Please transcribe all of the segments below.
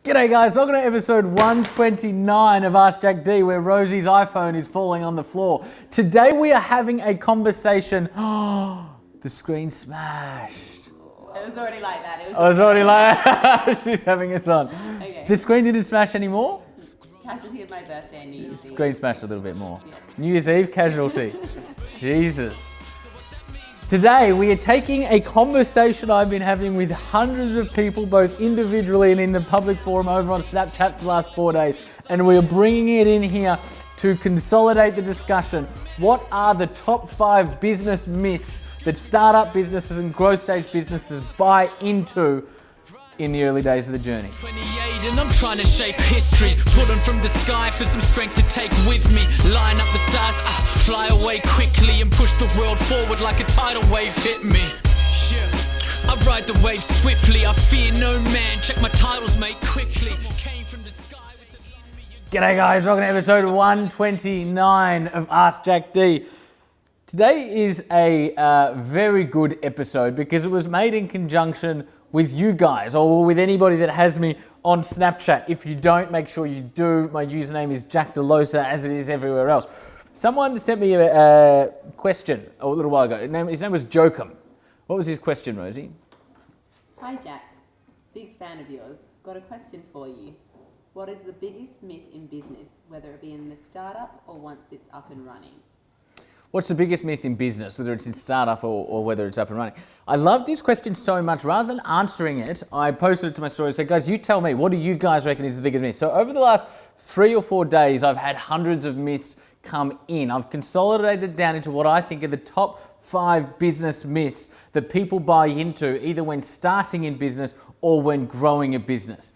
G'day guys, welcome to episode 129 of Ask Jack D, where Rosie's iPhone is falling on the floor. Today we are having a conversation. Oh, the screen smashed. It was already like that. She's having us on. Okay. The screen didn't smash anymore? Casualty of my birthday and New Year's Eve. Screen smashed a little bit more. Yeah. New Year's Eve casualty. Jesus. Today we are taking a conversation I've been having with hundreds of people, both individually and in the public forum over on Snapchat for the last 4 days, and we are bringing it in here to consolidate the discussion. What are the top 5 business myths that startup businesses and growth stage businesses buy into in the early days of the journey? 28 and I'm trying to shape history, pulling from the sky for some strength to take with me. Line up the stars, fly away quickly and push the world forward like a tidal wave hit me. I ride the wave swiftly, I fear no man. Check my titles, mate, quickly. Came from the sky with the G'day guys, welcome to episode 129 of Ask Jack D. Today is a very good episode because it was made in conjunction with you guys or with anybody that has me on Snapchat. If you don't, make sure you do. My username is Jack Delosa, as it is everywhere else. Someone sent me a question a little while ago. His name was Jokum. What was his question, Rosie? Hi Jack, big fan of yours. Got a question for you. What is the biggest myth in business, whether it be in the startup or once it's up and running? What's the biggest myth in business, whether it's in startup or whether it's up and running? I love this question so much. Rather than answering it, I posted it to my story and said, guys, you tell me, what do you guys reckon is the biggest myth? So over the last 3 or 4 days, I've had hundreds of myths come in. I've consolidated down into what I think are the top 5 business myths that people buy into, either when starting in business or when growing a business.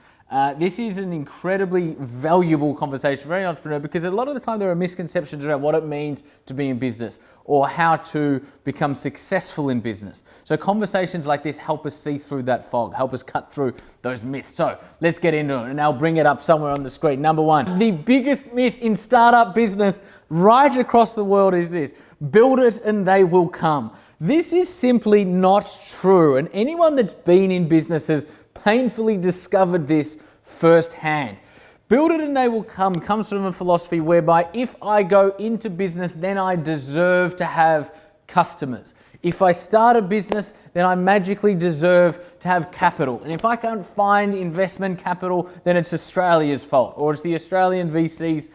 This is an incredibly valuable conversation for any entrepreneur because a lot of the time there are misconceptions around what it means to be in business or how to become successful in business. So conversations like this help us see through that fog, help us cut through those myths. So let's get into it, and I'll bring it up somewhere on the screen. Number 1, the biggest myth in startup business right across the world is this: build it and they will come. This is simply not true, and anyone that's been in business has painfully discovered this firsthand. Build it and they will come comes from a philosophy whereby if I go into business, then I deserve to have customers. If I start a business, then I magically deserve to have capital. And if I can't find investment capital, then it's Australia's fault, or it's the Australian VC's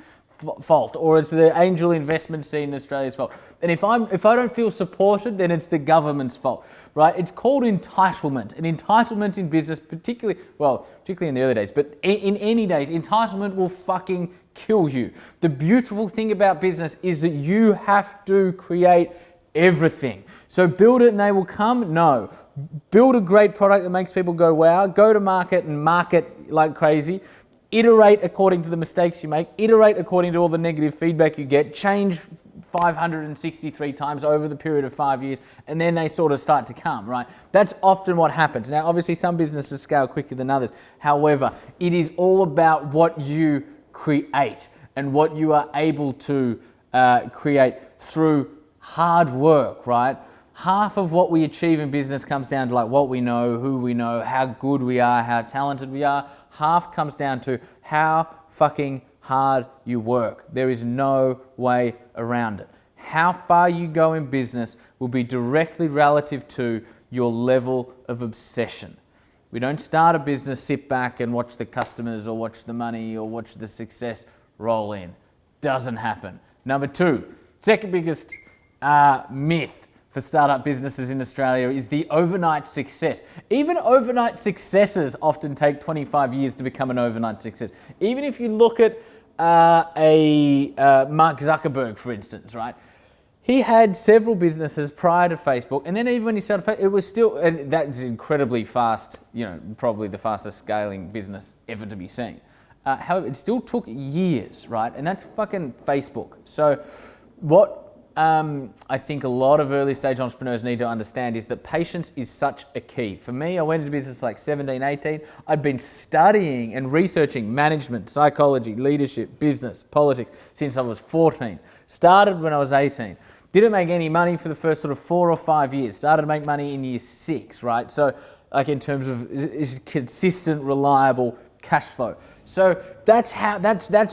fault, or it's the angel investment scene in Australia's fault. And if I don't feel supported, then it's the government's fault, right? It's called entitlement. And entitlement in business, particularly in the early days, but in any days, entitlement will fucking kill you. The beautiful thing about business is that you have to create everything. So build it and they will come? No. Build a great product that makes people go wow, go to market and market like crazy. Iterate according to the mistakes you make, iterate according to all the negative feedback you get, change 563 times over the period of 5 years, and then they sort of start to come, right? That's often what happens. Now, obviously, some businesses scale quicker than others. However, it is all about what you create and what you are able to create through hard work, right? Half of what we achieve in business comes down to like what we know, who we know, how good we are, how talented we are. Half comes down to how fucking hard you work. There is no way around it. How far you go in business will be directly relative to your level of obsession. We don't start a business, sit back and watch the customers or watch the money or watch the success roll in. Doesn't happen. Number 2, second biggest myth for startup businesses in Australia is the overnight success. Even overnight successes often take 25 years to become an overnight success. Even if you look at Mark Zuckerberg, for instance, right? He had several businesses prior to Facebook, and then even when he started Facebook, it was still, and that's incredibly fast, probably the fastest scaling business ever to be seen. However, it still took years, right? And that's fucking Facebook. So what I think a lot of early stage entrepreneurs need to understand is that patience is such a key. For me, I went into business like 17, 18. I'd been studying and researching management, psychology, leadership, business, politics since I was 14. Started when I was 18. Didn't make any money for the first sort of 4 or 5 years. Started to make money in year 6, right? So like in terms of is consistent, reliable cash flow. So that's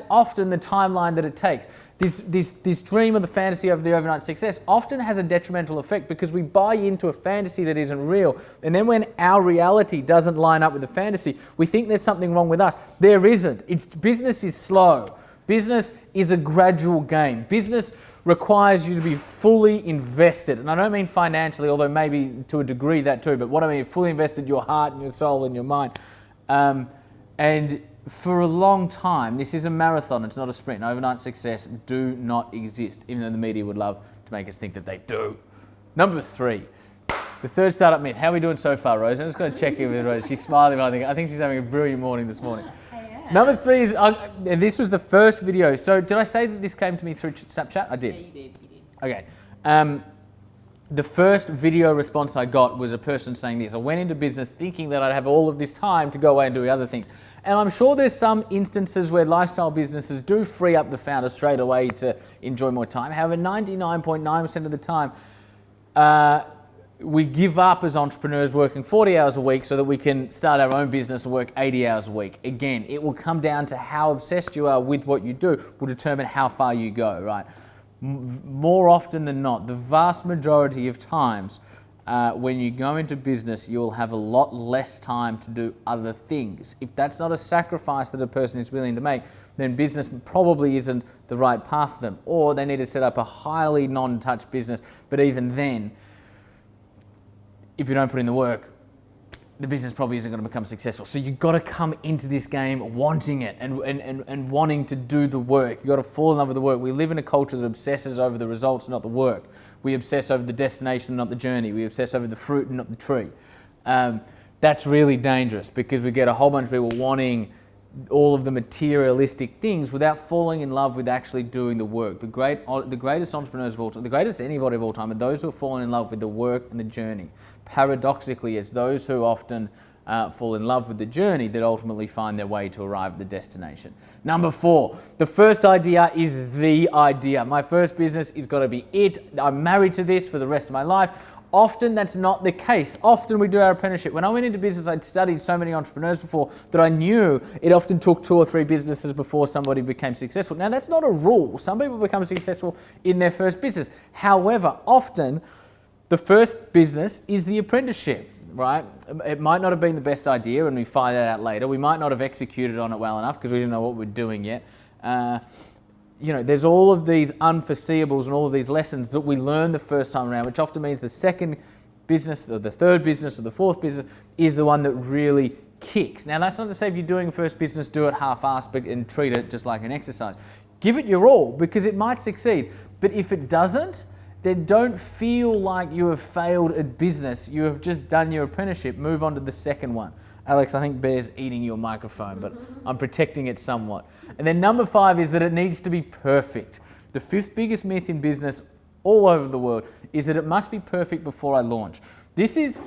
often the timeline that it takes. This dream or the fantasy of the overnight success often has a detrimental effect because we buy into a fantasy that isn't real. And then when our reality doesn't line up with the fantasy, we think there's something wrong with us. There isn't. Business is slow. Business is a gradual game. Business requires you to be fully invested. And I don't mean financially, although maybe to a degree that too, but what I mean, fully invested your heart and your soul and your mind. And for a long time, this is a marathon, it's not a sprint. Overnight success do not exist, even though the media would love to make us think that they do. Number 3, the third startup myth. How are we doing so far, Rose? I'm just going to check in with Rose. She's smiling, I think she's having a brilliant morning this morning. Number 3 is, this was the first video. So did I say that this came to me through Snapchat? I did. Yeah, you did. Okay. The first video response I got was a person saying this. I went into business thinking that I'd have all of this time to go away and do other things. And I'm sure there's some instances where lifestyle businesses do free up the founder straight away to enjoy more time. However, 99.9% of the time, we give up as entrepreneurs working 40 hours a week so that we can start our own business and work 80 hours a week. Again, it will come down to how obsessed you are with what you do will determine how far you go, right? More often than not, the vast majority of times, when you go into business, you'll have a lot less time to do other things. If that's not a sacrifice that a person is willing to make, then business probably isn't the right path for them. Or they need to set up a highly non-touch business. But even then, if you don't put in the work, the business probably isn't going to become successful. So you've got to come into this game wanting it and wanting to do the work. You've got to fall in love with the work. We live in a culture that obsesses over the results, not the work. We obsess over the destination, not the journey. We obsess over the fruit and not the tree. That's really dangerous because we get a whole bunch of people wanting all of the materialistic things without falling in love with actually doing the work. The greatest entrepreneurs of all time, the greatest anybody of all time, are those who have fallen in love with the work and the journey. Paradoxically, it's those who often fall in love with the journey that ultimately find their way to arrive at the destination. Number 4, the first idea is the idea. My first business is got to be it. I'm married to this for the rest of my life. Often that's not the case. Often we do our apprenticeship. When I went into business, I'd studied so many entrepreneurs before that I knew it often took 2 or 3 businesses before somebody became successful. Now that's not a rule. Some people become successful in their first business. However, often the first business is the apprenticeship, right? It might not have been the best idea and we find that out later. We might not have executed on it well enough because we didn't know what we're doing yet. There's all of these unforeseeables and all of these lessons that we learn the first time around, which often means the second business or the third business or the fourth business is the one that really kicks. Now, that's not to say if you're doing a first business, do it half-assed and treat it just like an exercise. Give it your all because it might succeed. But if it doesn't, then don't feel like you have failed at business. You have just done your apprenticeship. Move on to the second one. Alex, I think Bear's eating your microphone, but I'm protecting it somewhat. And then number 5 is that it needs to be perfect. The 5th biggest myth in business all over the world is that it must be perfect before I launch. This is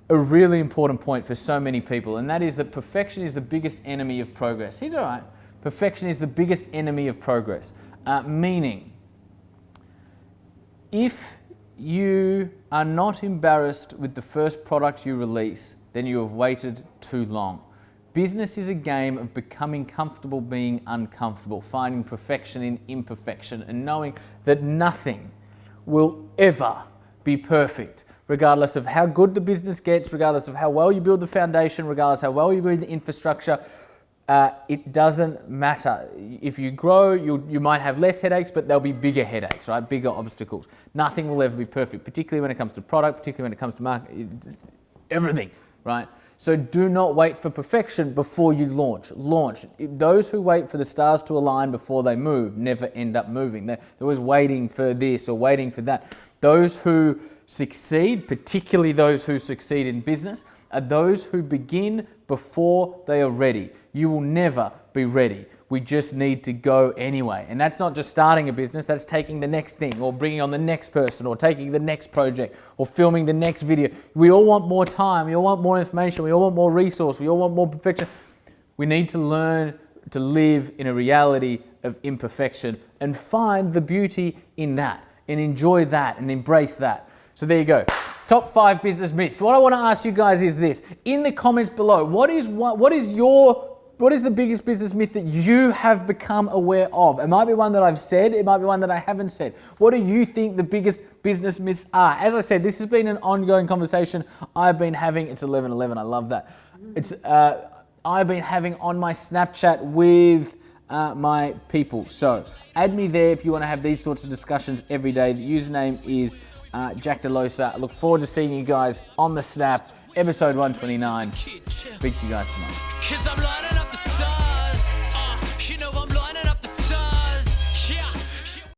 a really important point for so many people, and that is that perfection is the biggest enemy of progress. He's all right. Perfection is the biggest enemy of progress. Meaning, if you are not embarrassed with the first product you release, then you have waited too long. Business is a game of becoming comfortable being uncomfortable, finding perfection in imperfection, and knowing that nothing will ever be perfect, regardless of how good the business gets, regardless of how well you build the foundation, regardless of how well you build the infrastructure. It doesn't matter. If you grow, you might have less headaches, but there'll be bigger headaches, right? Bigger obstacles. Nothing will ever be perfect, particularly when it comes to product, particularly when it comes to market, everything, right? So do not wait for perfection before you launch. Launch. Those who wait for the stars to align before they move never end up moving. They're always waiting for this or waiting for that. Those who succeed, particularly those who succeed in business, are those who begin before they are ready. You will never be ready. We just need to go anyway. And that's not just starting a business, that's taking the next thing or bringing on the next person or taking the next project or filming the next video. We all want more time, we all want more information, we all want more resource, we all want more perfection. We need to learn to live in a reality of imperfection and find the beauty in that and enjoy that and embrace that. So there you go. Top 5 business myths. What I want to ask you guys is this. In the comments below, what is your what is the biggest business myth that you have become aware of? It might be one that I've said, it might be one that I haven't said. What do you think the biggest business myths are? As I said, this has been an ongoing conversation I've been having. It's 11:11. I love that. It's I've been having on my Snapchat with my people. So add me there if you want to have these sorts of discussions every day. The username is Jack Delosa. I look forward to seeing you guys on the Snap, episode 129. Speak to you guys tomorrow. 'Cause I'm lighting up the stars. You know I'm